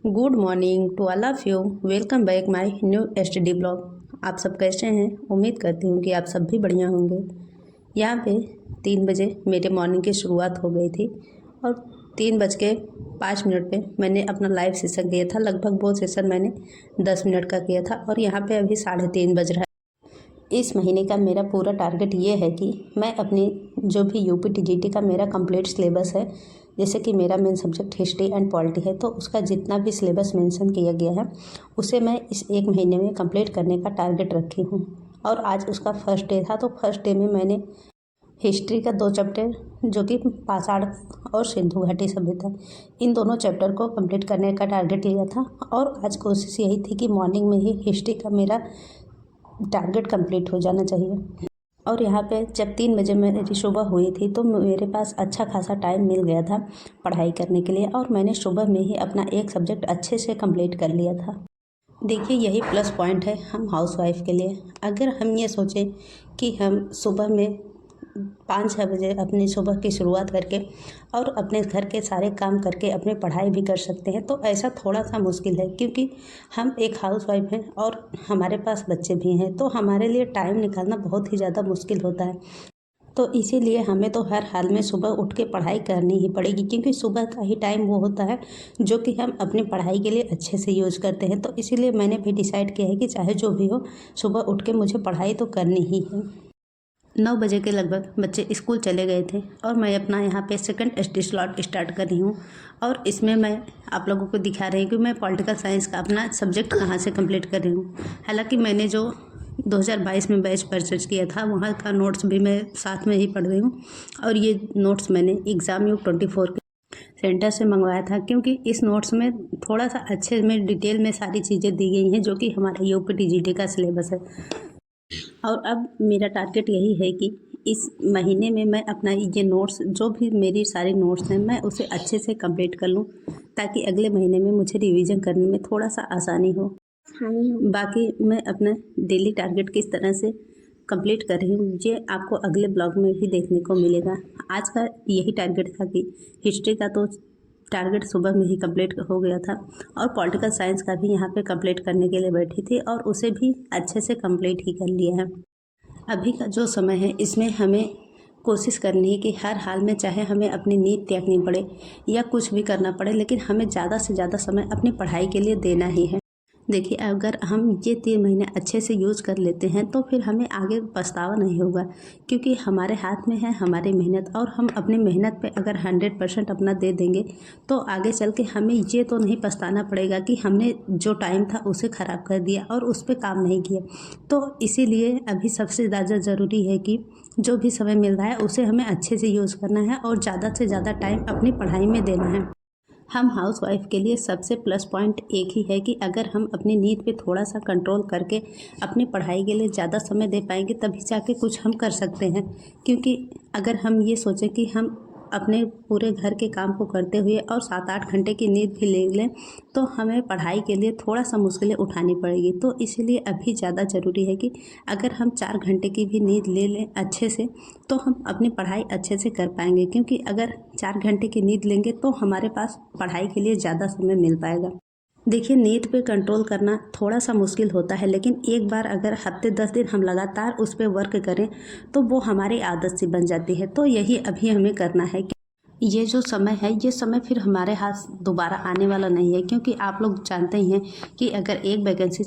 Good morning to all of you. Welcome back my new study blog. आप सब कैसे हैं? उम्मीद करती हूँ कि आप सब भी बढ़िया होंगे। यहाँ पे 3 बजे मेरे मॉर्निंग की शुरुआत हो गई थी और 3:05 पे मैंने अपना लाइव सेशन किया था। लगभग वो सेशन मैंने 10 मिनट का किया था और यहाँ पे अभी 3:30 बज रहा है। इस महीने का मेरा पूरा टारगेट ये है कि मैं अपनी जो भी यूपी टीजीटी का मेरा कंप्लीट सिलेबस है, जैसे कि मेरा main subject history and polity है, तो उसका जितना भी सिलेबस मेंशन किया गया है उसे मैं इस 1 महीने में कंप्लीट करने का टारगेट रखी हूँ। और आज उसका फर्स्ट डे था, तो फर्स्ट डे में मैंने हिस्ट्री का 2 चैप्टर जो कि पाषाण और सिंधु घाटी सभ्यता, इन दोनों चैप्टर को कंप्लीट करने का टारगेट लिया था। और आज कोशिश यही थी कि मॉर्निंग में ही हिस्ट्री का मेरा टारगेट कंप्लीट हो जाना चाहिए। और यहाँ पे जब 3 बजे मेरी सुबह हुई थी तो मेरे पास अच्छा खासा टाइम मिल गया था पढ़ाई करने के लिए, और मैंने सुबह में ही अपना एक सब्जेक्ट अच्छे से कंप्लीट कर लिया था। देखिए, यही प्लस पॉइंट है हम हाउसवाइफ के लिए। अगर हम ये सोचें कि हम सुबह में 5-6 बजे अपनी सुबह की शुरुआत करके और अपने घर के सारे काम करके अपनी पढ़ाई भी कर सकते हैं, तो ऐसा थोड़ा सा मुश्किल है, क्योंकि हम एक हाउसवाइफ हैं और हमारे पास बच्चे भी हैं, तो हमारे लिए टाइम निकालना बहुत ही ज़्यादा मुश्किल होता है। तो इसीलिए हमें तो हर हाल में सुबह उठ के पढ़ाई करनी ही पड़ेगी, क्योंकि सुबह का ही टाइम वो होता है जो कि हम अपनी पढ़ाई के लिए अच्छे से यूज़ करते हैं। तो इसीलिए मैंने भी डिसाइड किया है कि चाहे जो भी हो, सुबह उठ के मुझे पढ़ाई तो करनी ही है। 9 बजे के लगभग बच्चे स्कूल चले गए थे और मैं अपना यहाँ पे सेकंड स्टडी स्लॉट स्टार्ट कर रही हूँ। और इसमें मैं आप लोगों को दिखा रही हूँ कि मैं पॉलिटिकल साइंस का अपना सब्जेक्ट कहाँ से कंप्लीट कर रही हूँ। हालांकि मैंने जो 2022 में बैच परचेज किया था, वहाँ का नोट्स भी मैं साथ में ही पढ़ रही हूँ। और ये नोट्स मैंने एग्ज़ाम यू 24 के सेंटर से मंगवाया था, क्योंकि इस नोट्स में थोड़ा सा अच्छे में डिटेल में सारी चीज़ें दी गई हैं जो कि हमारा यूपी टीजीटी का सिलेबस है। और अब मेरा टारगेट यही है कि इस महीने में मैं अपना ये नोट्स, जो भी मेरी सारी नोट्स हैं, मैं उसे अच्छे से कंप्लीट कर लूँ, ताकि अगले महीने में मुझे रिवीजन करने में थोड़ा सा आसानी हो। बाकी मैं अपना डेली टारगेट किस तरह से कंप्लीट कर रही हूँ, ये आपको अगले ब्लॉग में भी देखने को मिलेगा। आज का यही टारगेट था कि हिस्ट्री का तो टारगेट सुबह में ही कंप्लीट हो गया था, और पॉलिटिकल साइंस का भी यहाँ पे कंप्लीट करने के लिए बैठी थी और उसे भी अच्छे से कंप्लीट ही कर लिया है। अभी का जो समय है, इसमें हमें कोशिश करनी है कि हर हाल में, चाहे हमें अपनी नींद त्यागनी पड़े या कुछ भी करना पड़े, लेकिन हमें ज़्यादा से ज़्यादा समय अपनी पढ़ाई के लिए देना ही है। देखिए, अगर हम ये 3 महीने अच्छे से यूज़ कर लेते हैं तो फिर हमें आगे पछतावा नहीं होगा, क्योंकि हमारे हाथ में है हमारी मेहनत, और हम अपनी मेहनत पे अगर 100% अपना दे देंगे तो आगे चल के हमें ये तो नहीं पछताना पड़ेगा कि हमने जो टाइम था उसे ख़राब कर दिया और उस पर काम नहीं किया। तो इसीलिए अभी सबसे ज़्यादा ज़रूरी है कि जो भी समय मिल रहा है उसे हमें अच्छे से यूज़ करना है और ज़्यादा से ज़्यादा टाइम अपनी पढ़ाई में देना है। हम हाउसवाइफ के लिए सबसे प्लस पॉइंट एक ही है कि अगर हम अपनी नींद पे थोड़ा सा कंट्रोल करके अपनी पढ़ाई के लिए ज़्यादा समय दे पाएंगे, तभी जाके कुछ हम कर सकते हैं। क्योंकि अगर हम ये सोचें कि हम अपने पूरे घर के काम को करते हुए और 7-8 घंटे की नींद भी ले लें, तो हमें पढ़ाई के लिए थोड़ा सा मुश्किलें उठानी पड़ेगी। तो इसीलिए अभी ज़्यादा ज़रूरी है कि अगर हम 4 घंटे की भी नींद ले लें अच्छे से, तो हम अपनी पढ़ाई अच्छे से कर पाएंगे। क्योंकि अगर 4 घंटे की नींद लेंगे तो हमारे पास पढ़ाई के लिए ज़्यादा समय मिल पाएगा। देखिए, नींद पे कंट्रोल करना थोड़ा सा मुश्किल होता है, लेकिन एक बार अगर हफ्ते 10 दिन हम लगातार उस पर वर्क करें तो वो हमारी आदत सी बन जाती है। तो यही अभी हमें करना है कि ये जो समय है, ये समय फिर हमारे हाथ दोबारा आने वाला नहीं है। क्योंकि आप लोग जानते ही हैं कि अगर एक वैकेंसी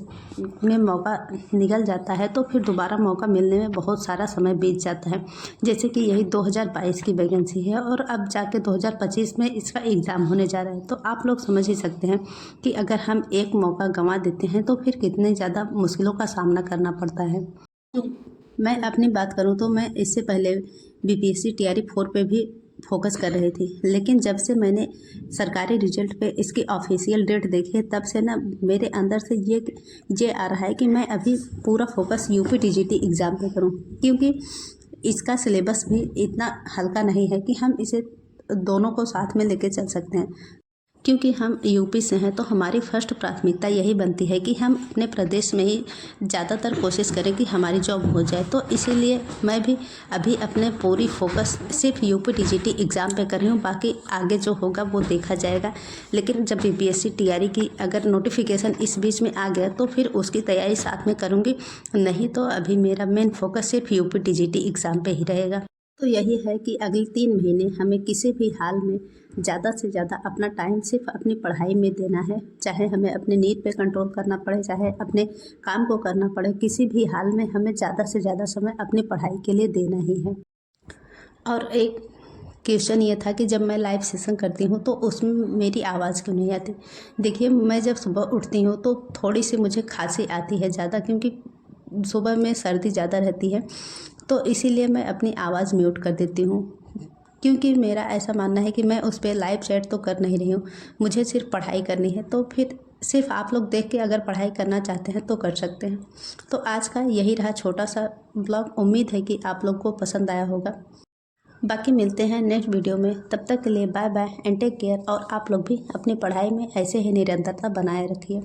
में मौका निकल जाता है तो फिर दोबारा मौका मिलने में बहुत सारा समय बीत जाता है। जैसे कि यही 2022 की वैकेंसी है और अब जाके 2025 में इसका एग्ज़ाम होने जा रहा है। तो आप लोग समझ ही सकते हैं कि अगर हम एक मौका गंवा देते हैं तो फिर कितने ज़्यादा मुश्किलों का सामना करना पड़ता है। मैं अपनी बात करूं तो मैं इससे पहले बीपीएससी टीआरई 4 पे भी फोकस कर रही थी, लेकिन जब से मैंने सरकारी रिजल्ट पे इसकी ऑफिशियल डेट देखी है, तब से ना मेरे अंदर से ये आ रहा है कि मैं अभी पूरा फोकस यूपी टीजीटी एग्ज़ाम पे करूं, क्योंकि इसका सिलेबस भी इतना हल्का नहीं है कि हम इसे दोनों को साथ में लेके चल सकते हैं। क्योंकि हम यूपी से हैं तो हमारी फर्स्ट प्राथमिकता यही बनती है कि हम अपने प्रदेश में ही ज़्यादातर कोशिश करें कि हमारी जॉब हो जाए। तो इसीलिए मैं भी अभी अपने पूरी फोकस सिर्फ यूपी टीजीटी एग्ज़ाम पे कर रही हूँ, बाकी आगे जो होगा वो देखा जाएगा। लेकिन जब बीपीएससी टीआरई की अगर नोटिफिकेशन इस बीच में आ गया तो फिर उसकी तैयारी साथ में करूँगी, नहीं तो अभी मेरा मेन फोकस सिर्फ यूपी टीजीटी एग्ज़ाम पे ही रहेगा। तो यही है कि अगले 3 महीने हमें किसी भी हाल में ज़्यादा से ज़्यादा अपना टाइम सिर्फ अपनी पढ़ाई में देना है। चाहे हमें अपने नीड पे कंट्रोल करना पड़े, चाहे अपने काम को करना पड़े, किसी भी हाल में हमें ज़्यादा से ज़्यादा समय अपनी पढ़ाई के लिए देना ही है। और एक क्वेश्चन ये था कि जब मैं लाइव सेशन करती हूँ तो उसमें मेरी आवाज़ क्यों नहीं आती। देखिए, मैं जब सुबह उठती हूँ तो थोड़ी सी मुझे खांसी आती है ज़्यादा, क्योंकि सुबह में सर्दी ज़्यादा रहती है, तो इसीलिए मैं अपनी आवाज़ म्यूट कर देती हूँ। क्योंकि मेरा ऐसा मानना है कि मैं उस पर लाइव चैट तो कर नहीं रही हूँ, मुझे सिर्फ पढ़ाई करनी है। तो फिर सिर्फ आप लोग देख के अगर पढ़ाई करना चाहते हैं तो कर सकते हैं। तो आज का यही रहा छोटा सा ब्लॉग, उम्मीद है कि आप लोग को पसंद आया होगा। बाकी मिलते हैं नेक्स्ट वीडियो में, तब तक के लिए bye bye and take care. और आप लोग भी अपनी पढ़ाई में ऐसे ही निरंतरता बनाए रखिए।